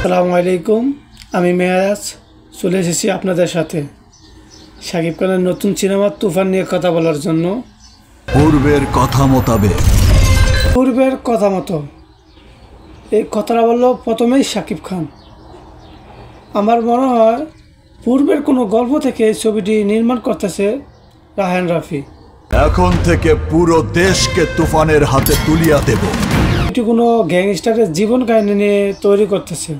আসসালামু আলাইকুম, আমি মেয়ারাজ চলে এসেছি আপনাদের সাথে শাকিব খানের নতুন সিনেমা তুফান নিয়ে কথা বলার জন্য। পূর্বের কথা মতো এই কথাটা বললো প্রথমেই শাকিব খান। আমার মনে হয় পূর্বের কোনো গল্প থেকে এই ছবিটি নির্মাণ করতেছে রায়হান রাফি। এখন থেকে পুরো দেশকে তুফানের হাতে তুলিয়া দেব। এটি কোনো গ্যাংস্টারের জীবন কাহিনী নিয়ে তৈরি করতেছে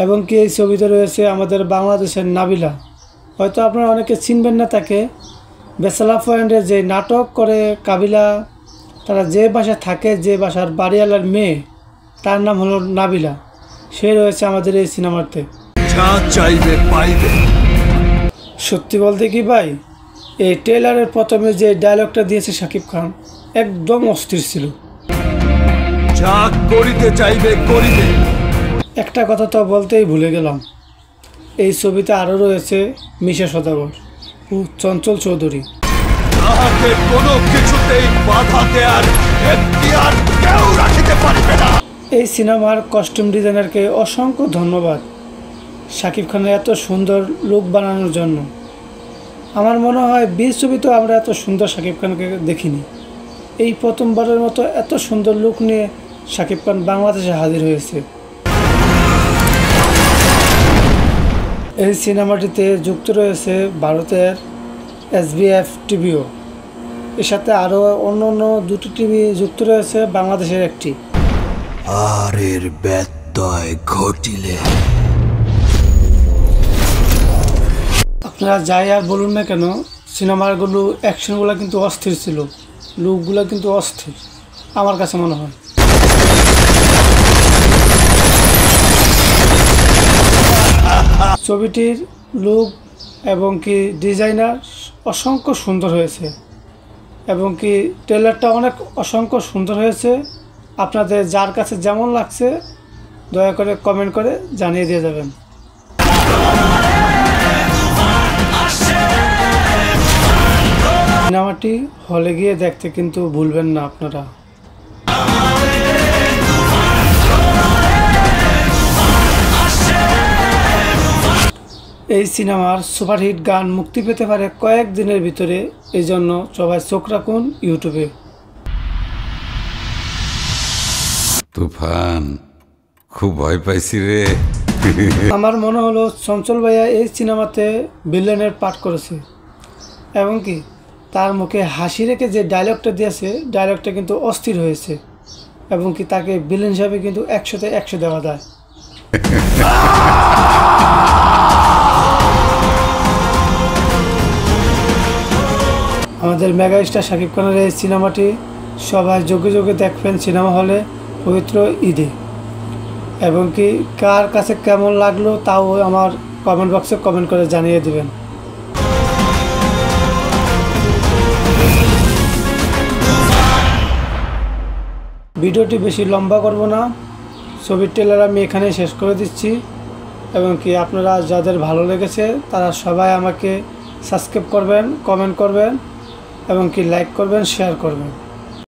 এবং কি এই ছবিতে রয়েছে আমাদের বাংলাদেশের নাবিলা। হয়তো আপনারা অনেকে চিনবেন না তাকে। বেসালা পয়েন্টে যে নাটক করে কাবিলা, তারা যে বাসায় থাকে, যে বাসার বাড়িওয়ালার মেয়ে, তার নাম হলো নাবিলা। সে রয়েছে আমাদের এই সিনেমাতে। যা চাইবে পাইবে। সত্যি বলতে কি ভাই, এই ট্রেলারের প্রথমে যে ডায়লগটা দিয়েছে শাকিব খান একদম অস্থির ছিল। যা করিতে চাইবে করিবে। একটা কথা তো বলতেই ভুলে গেলাম, এই ছবিতে আরও রয়েছে মিশা সওদাগর ও চঞ্চল চৌধুরী। তাহাকে কোনো কিছুতেই বাধা দেয়ার এখতিয়ার কেউ রাখিতে পারিবে না। এই সিনেমার কস্টিউম ডিজাইনারকে অসংখ্য ধন্যবাদ শাকিব খানের এত সুন্দর লুক বানানোর জন্য। আমার মনে হয় 20 ছবিতেও আমরা এত সুন্দর শাকিব খানকে দেখিনি। এই প্রথমবারের মতো এত সুন্দর লুক নিয়ে শাকিব খান বাংলাদেশে হাজির হয়েছে। এই সিনেমাটিতে যুক্ত রয়েছে ভারতের SBF টিভিও। এর সাথে আরও অন্য দুটি টিভি যুক্ত রয়েছে, বাংলাদেশের একটি। আর এর ব্যত্যয় ঘটিলে আপনারা যাই আর বলুন না কেন, সিনেমাগুলো অ্যাকশনগুলো কিন্তু অস্থির ছিল, লুকগুলো কিন্তু অস্থির আমার কাছে মনে হয়। ছবিটির লুক এবং কি ডিজাইনার অসংখ্য সুন্দর হয়েছে এবং কি ট্রেলারটা অনেক অসংখ্য সুন্দর হয়েছে। আপনাদের যার কাছে যেমন লাগছে দয়া করে কমেন্ট করে জানিয়ে দিয়ে যাবেন। সিনেমাটি হলে গিয়ে দেখতে কিন্তু ভুলবেন না আপনারা। এই সিনেমার সুপারহিট গান মুক্তি পেতে পারে কয়েক দিনের ভিতরে, এই জন্য সবাই চোখ রাখুন ইউটিউবে। তুফান, খুব ভয় পাইছি রে। আমার মনে হলো চঞ্চল ভাইয়া এই সিনেমাতে ভিলেনের পাঠ করেছে এবং কি তার মুখে হাসি রেখে যে ডায়লগটা দিয়েছে, ডায়লগটা কিন্তু অস্থির হয়েছে এবং কি তাকে ভিলেন হিসাবে কিন্তু 100-তে 100 দেওয়া যায়। আমাদের মেগা স্টার শাকিব খানের এই সিনেমাটি সবাই যোগে দেখবেন সিনেমা হলে পবিত্র ঈদে। এবং কি কার কাছে কেমন লাগলো তাও আমার কমেন্ট বক্সে কমেন্ট করে জানিয়ে দেবেন। ভিডিওটি বেশি লম্বা করব না, ছবির ট্রেলার আমি এখানেই শেষ করে দিচ্ছি এবং কি আপনারা যাদের ভালো লেগেছে তারা সবাই আমাকে সাবস্ক্রাইব করবেন, কমেন্ট করবেন এবং কি লাইক করবেন, শেয়ার করবেন।